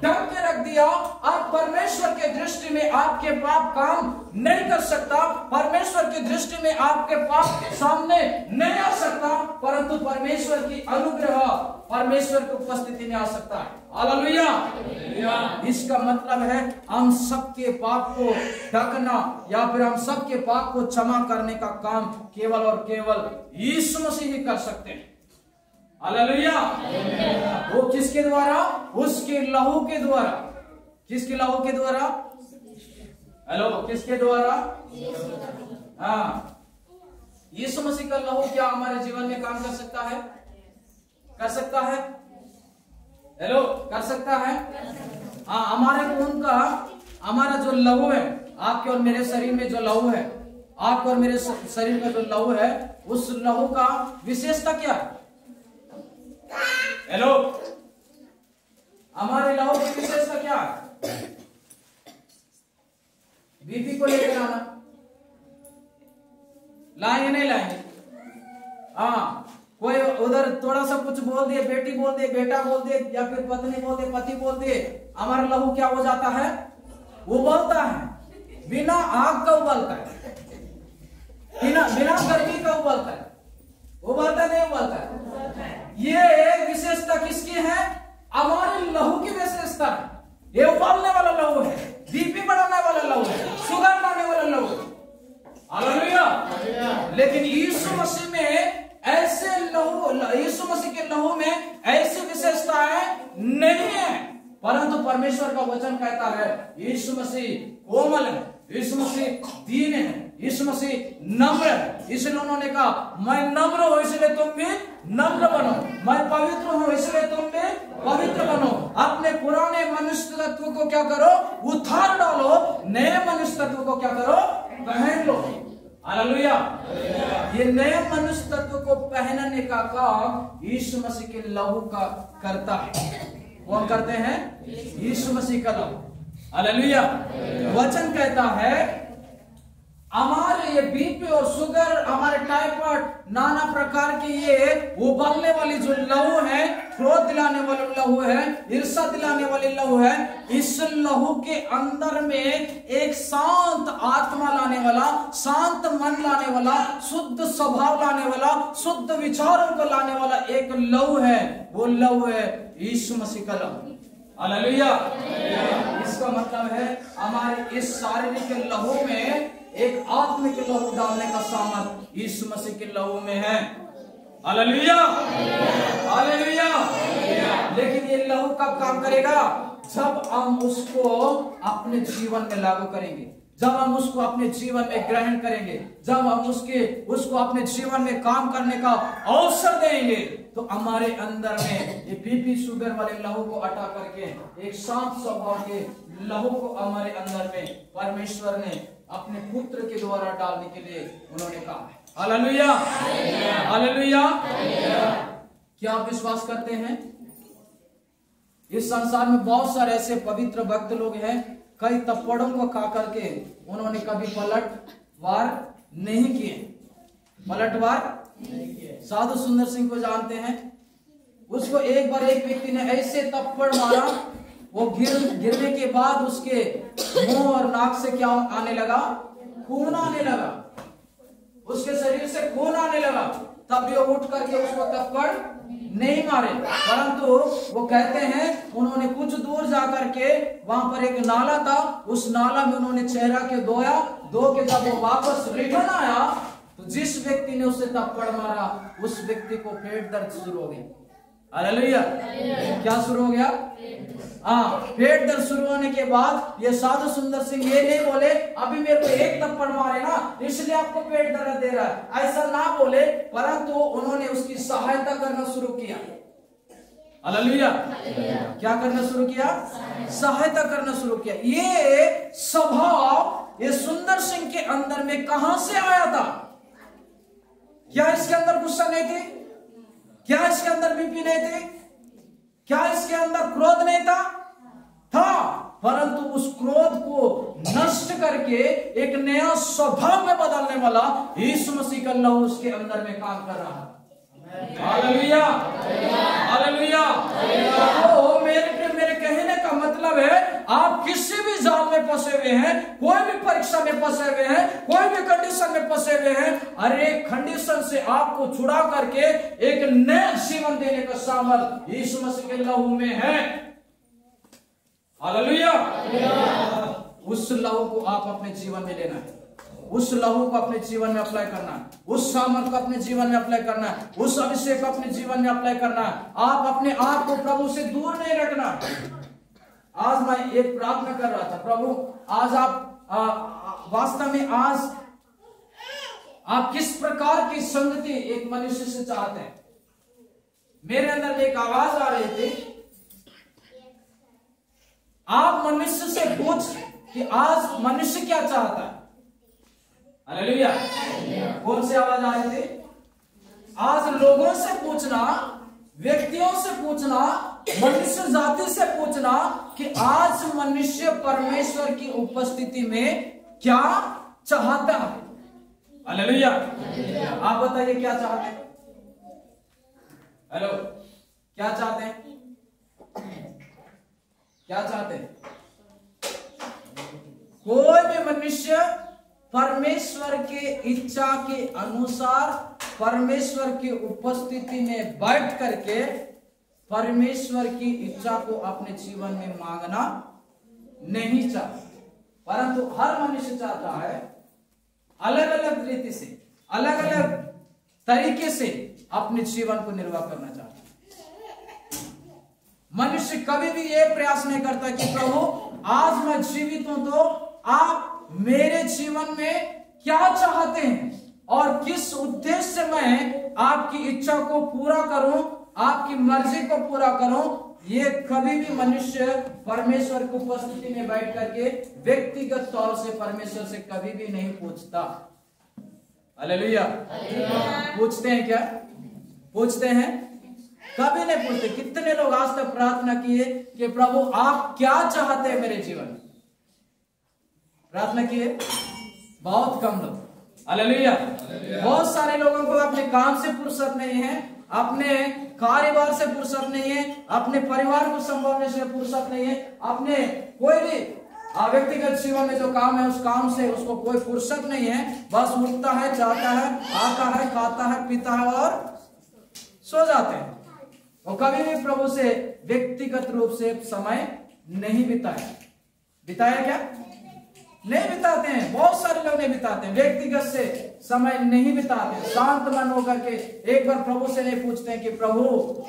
ढक के रख दिया, अब परमेश्वर के दृष्टि में आपके पाप काम नहीं कर सकता, परमेश्वर की दृष्टि में आपके पाप सामने नहीं आ सकता, परंतु परमेश्वर की अनुग्रह परमेश्वर की उपस्थिति में आ सकता है। हालेलुया। इसका मतलब है हम सबके पाप को ढकना या फिर हम सबके पाप को क्षमा करने का काम केवल और केवल यीशु मसीह ही कर सकते हैं। हालेलुया। वो किसके द्वारा? उसके लहू के द्वारा। किसके लहू के द्वारा? हेलो, किसके द्वारा? हाँ, यीशु मसीह का लहू क्या हमारे जीवन में काम कर सकता है? कर सकता है? हेलो, कर सकता है? हाँ, हमारे खून का, हमारा जो लहू है, आपके और मेरे शरीर में जो लहू है, आपके और मेरे शरीर में जो लहू है, उस लहू का विशेषता क्या है? हेलो, हमारे लहू की विशेषता क्या है? बीपी को लेकर आना, लाएंगे नहीं लाएंगे? हाँ, कोई उधर थोड़ा सा कुछ बोल दिए, बेटी बोल दिए, बेटा बोल दिए, या फिर पत्नी बोल दिए, पति बोल दिए, हमारा लहू क्या हो जाता है? उबलता है, बिना आग का उबलता है, बिना गर्मी का उबलता है। उबलता नहीं उबलता है? ये विशेषता किसकी है? हमारे लहू की विशेषता है। ये उबलने वाला लहू है, बीपी बढ़ाने वाला लहू है, शुगर लाने वाला लहू है। हालेलुया। लेकिन यीशु मसीह में ऐसे लहू, यीशु मसीह के लहू में ऐसी विशेषताएं नहीं है, परंतु परमेश्वर का वचन कहता है यीशु मसीह कोमल है, यीशु मसीह दीन है, यीशु मसीह नम्र है। इसलिए उन्होंने कहा, मैं नम्र हूं इसलिए तुम भी नम्र बनो, मैं पवित्र हूं इसलिए तुम भी पवित्र बनो। अपने पुराने मनुष्य तत्व को क्या करो? उतार डालो, नए मनुष्य तत्व को क्या करो? पहन लो। हालेलुया। ये नए मनुष्य तत्व को पहनने का काम यीशु मसीह के लहू का करता है। कौन करते हैं? यीशु मसीह का लहू। हालेलुया। वचन कहता है हमारे ये बीपी और शुगर, हमारे टाइफाइड, नाना प्रकार के ये उबलने वाली जो लहू है, क्रोध दिलाने वाली लहू है, ईर्ष्या दिलाने वाली लहू है, इस लहू के अंदर में एक शांत आत्मा लाने वाला, शांत मन लाने वाला, शुद्ध स्वभाव लाने वाला, शुद्ध विचारों को लाने वाला एक लहू है। वो लहू है यीशु मसीह का लहू। हालेलुया। इसका मतलब है हमारे इस शारीरिक लहू में एक आत्मिक लहू डालने का सामर्थ यीशु मसीह के लहू में है। हालेलुया। हालेलुया। लेकिन ये लहू कब काम करेगा? जब हम उसको अपने जीवन में लागू करेंगे, जब हम उसको अपने जीवन में ग्रहण करेंगे, जब हम उसको अपने जीवन में काम करने का अवसर देंगे, तो हमारे अंदर में ये बीपी शुगर वाले लहू को हटा करके एक शांत स्वभाव के लहू को हमारे अंदर में परमेश्वर ने अपने पुत्र के द्वारा डालने के लिए उन्होंने कहा है। हालेलुया। हालेलुया। क्या आप विश्वास करते हैं? इस संसार में बहुत सारे ऐसे पवित्र भक्त लोग हैं, कई थप्पड़ों को खा करके उन्होंने कभी पलटवार नहीं किए। पलटवार साधु सुंदर सिंह को जानते हैं, उसको एक बार एक व्यक्ति ने ऐसे थप्पड़ मारा, वो गिरने के बाद उसके मुंह और नाक से क्या आने लगा? खून आने लगा, उसके शरीर से खून आने लगा। तब भी वो उठ करके उसको थप्पड़ नहीं मारे, परंतु वो कहते हैं उन्होंने कुछ दूर जाकर के वहां पर एक नाला था, उस नाला में उन्होंने चेहरा के धोया, धो के जब वो वापस रिटर्न आया तो जिस व्यक्ति ने उसे थप्पड़ मारा उस व्यक्ति को पेट दर्द शुरू हो गई। हालेलुया। क्या शुरू हो गया? हाँ, पेट दर्द शुरू होने के बाद ये साधु सुंदर सिंह ये नहीं बोले अभी मेरे को एक थप्पड़ मारे ना इसलिए आपको पेट दर्द दे रहा है, ऐसा ना बोले, परंतु उन्होंने उसकी सहायता करना शुरू किया। हालेलुया। क्या करना शुरू किया? सहायता करना शुरू किया। ये स्वभाव ये सुंदर सिंह के अंदर में कहां से आया था? क्या इसके अंदर गुस्सा नहीं थी? क्या इसके अंदर बीपी नहीं थी? क्या इसके अंदर क्रोध नहीं था? था, परंतु उस क्रोध को नष्ट करके एक नया स्वभाव में बदलने वाला यीशु मसीह का लहू उसके अंदर में काम कर रहा है। हालेलुया। हालेलुया। तो मेरे कहने का मतलब मतलब है आप किसी भी जाल में फंसे हुए हैं, कोई भी परीक्षा में फंसे हुए हैं, कोई भी कंडीशन में फंसे हुए हैं, अरे कंडीशन से आपको छुड़ा करके एक नया जीवन देने का सामर्थ्य यीशु मसीह के लहू में है। हालेलुया। उस लहू को आप अपने जीवन में लेना है, उस लहू को अपने जीवन में अप्लाई करना है, उस सामर्थ को अपने जीवन में अप्लाई करना है, उस अभिषेक को अपने जीवन में अप्लाई करना है। आप अपने आप को प्रभु से दूर नहीं रखना। आज मैं एक प्रार्थना कर रहा था, प्रभु आज आप वास्तव में आज आप किस प्रकार की संगति एक मनुष्य से चाहते हैं। मेरे अंदर एक आवाज आ रही थी, आप मनुष्य से पूछ कि आज मनुष्य क्या चाहता है। हालेलुया। कौन सी आवाज आ रही थी? आज लोगों से पूछना, व्यक्तियों से पूछना, मनुष्य जाति से पूछना कि आज मनुष्य परमेश्वर की उपस्थिति में क्या चाहता है। हालेलुया। आप बताइए क्या चाहते हैं? हेलो, क्या चाहते हैं? क्या चाहते हैं? कोई भी मनुष्य परमेश्वर के इच्छा के अनुसार परमेश्वर की उपस्थिति में बैठ करके परमेश्वर की इच्छा को अपने जीवन में मांगना नहीं चाहता, परंतु हर मनुष्य चाहता है अलग अलग रीति से, अलग अलग तरीके से अपने जीवन को निर्वाह करना चाहता है। मनुष्य कभी भी यह प्रयास नहीं करता कि प्रभु आज मैं जीवित हूं तो आप मेरे जीवन में क्या चाहते हैं और किस उद्देश्य से मैं आपकी इच्छा को पूरा करूं, आपकी मर्जी को पूरा करूं। ये कभी भी मनुष्य परमेश्वर की उपस्थिति में बैठ करके व्यक्तिगत तौर से परमेश्वर से कभी भी नहीं पूछता। हालेलुया। पूछते हैं क्या? पूछते हैं? कभी नहीं पूछते। कितने लोग आज तक प्रार्थना किए कि प्रभु आप क्या चाहते हैं मेरे जीवन में? प्रार्थना किए? बहुत कम लोग। हालेलुया। बहुत सारे लोगों को अपने काम से फुर्सत नहीं है, अपने कारोबार से फुर्सत नहीं है, अपने परिवार को संभालने से फुर्सत नहीं है, अपने कोई भी व्यक्तिगत जीवन में जो काम है उस काम से उसको कोई फुर्सत नहीं है। बस उठता है, जाता है, आता है, खाता है, पीता है और सो जाते हैं। वो कभी भी प्रभु से व्यक्तिगत रूप से समय नहीं बिताया क्या? नहीं बिताते हैं। बहुत सारे लोग नहीं बिताते हैं, व्यक्तिगत से समय नहीं बिताते हैं। शांत मन होकर के एक बार प्रभु से नहीं पूछते हैं कि प्रभु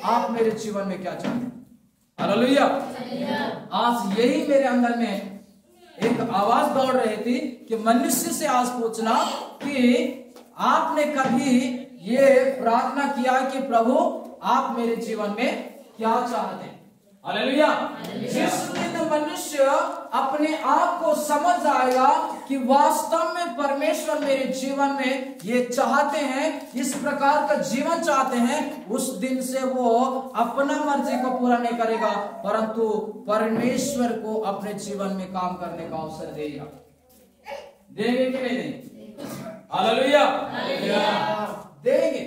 आप मेरे जीवन में क्या चाहते हैं। हालेलुया। आज यही मेरे अंदर में एक आवाज दौड़ रही थी कि मनुष्य से आज पूछना कि आपने कभी ये प्रार्थना किया कि प्रभु आप मेरे जीवन में क्या चाहते हैं। हालेलुया। जिस दिन मनुष्य अपने आप को समझ जाएगा कि वास्तव में परमेश्वर मेरे जीवन में ये चाहते हैं, इस प्रकार का जीवन चाहते हैं, उस दिन से वो अपना मर्जी को पूरा नहीं करेगा परंतु परमेश्वर को अपने जीवन में काम करने का अवसर देगा। देंगे कि नहीं देंगे? हालेलुया। देंगे।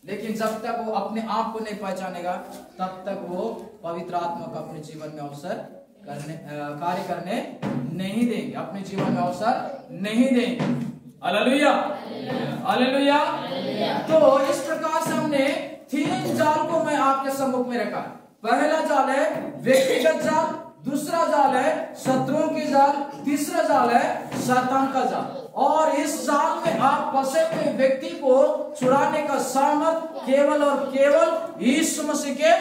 लेकिन जब तक वो अपने आप को नहीं पहचानेगा तब तक वो पवित्र आत्मा को अपने जीवन में अवसर कार्य करने नहीं देंगे, अपने जीवन में अवसर नहीं देंगे। हालेलुया। हालेलुया। तो इस प्रकार से हमने 3 जाल को मैं आपके सम्मुख में रखा। पहला जाल है व्यक्तिगत जाल, दूसरा जाल है शत्रुओं की जाल, तीसरा जाल है शैतान का जाल। और इस जाल में आप फंसे हुए व्यक्ति को छुड़ाने का सामर्थ केवल और केवल यीशु मसीह के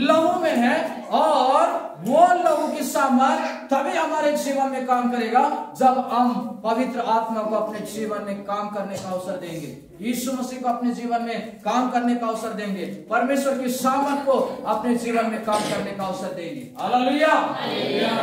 लहू में है। और वो लहू की सामर्थ तभी हमारे जीवन में काम करेगा जब हम पवित्र आत्मा को अपने जीवन में काम करने का अवसर देंगे, यीशु मसीह को अपने जीवन में काम करने का अवसर देंगे, परमेश्वर की सामर्थ को अपने जीवन में काम करने का अवसर देंगे। हालेलुया।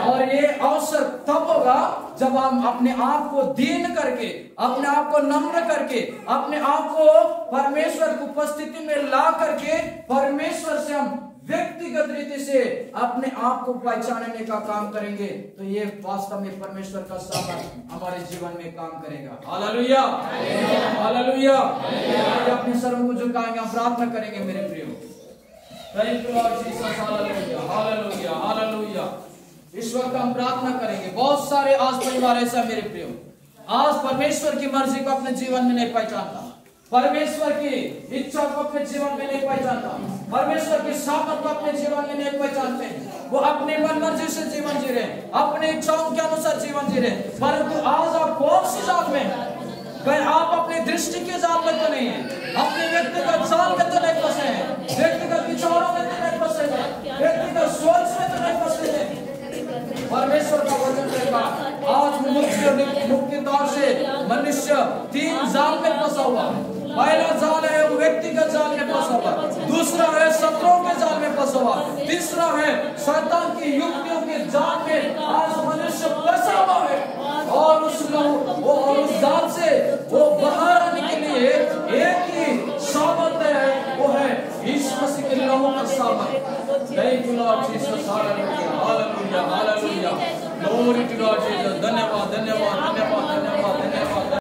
और ये अवसर तब होगा जब हम अपने आप को दीन करके, अपने आप को नम्र करके, अपने आप को परमेश्वर की उपस्थिति में ला करके परमेश्वर से हम व्यक्तिगत रीति से अपने आप को पहचानने का काम करेंगे तो ये वास्तव में परमेश्वर का सामर्थ हमारे जीवन में काम करेगा। हालेलुया। हालेलुया। अपने सरों को झुकाएंगे, हम प्रार्थना करेंगे मेरे प्रियो। Thank you Lord Jesus. Hallelujah. Hallelujah. Hallelujah. इस वक्त हम प्रार्थना करेंगे। बहुत सारे आज परिवार ऐसा मेरे प्रियो आज परमेश्वर की मर्जी को अपने जीवन में नहीं पहचानता, परमेश्वर की इच्छा को अपने जीवन में नहीं पहचानता, परमेश्वर की सामर्थ को अपने जीवन में नहीं पहचानते। वो अपने मन मर्जी से जीवन जी रहे, अपने इच्छाओं के अनुसार जीवन जी रहे। परंतु आज आप कौन सी जाल में हैं? कहीं आप अपनी दृष्टि के जाल में तो नहीं है, अपने व्यक्तिगत जाल में तो नहीं फंसे हैं, व्यक्तिगत विचारों में तो नहीं फंसे हैं, व्यक्तिगत सोच में तो नहीं फंसे हैं। परमेश्वर का वचन कहता आज मुख्य तौर से मनुष्य 3 जाल में फंसा हुआ। पहला जाल है वो व्यक्तिगत जाल में फंसा हुआ, दूसरा है शत्रुओं के जाल में फंसा हुआ, तीसरा है शैतान की युक्तियों के जाल में आज मनुष्य फंसा हुआ है। और उस जाल से वो बाहर आने के लिए एक ही सामर्थ है, वो है यीशु मसीह के लहू का सामर्थ। Thank you Lord Jesus, hallelujah hallelujah hallelujah, glory to God Jesus. धन्यवाद।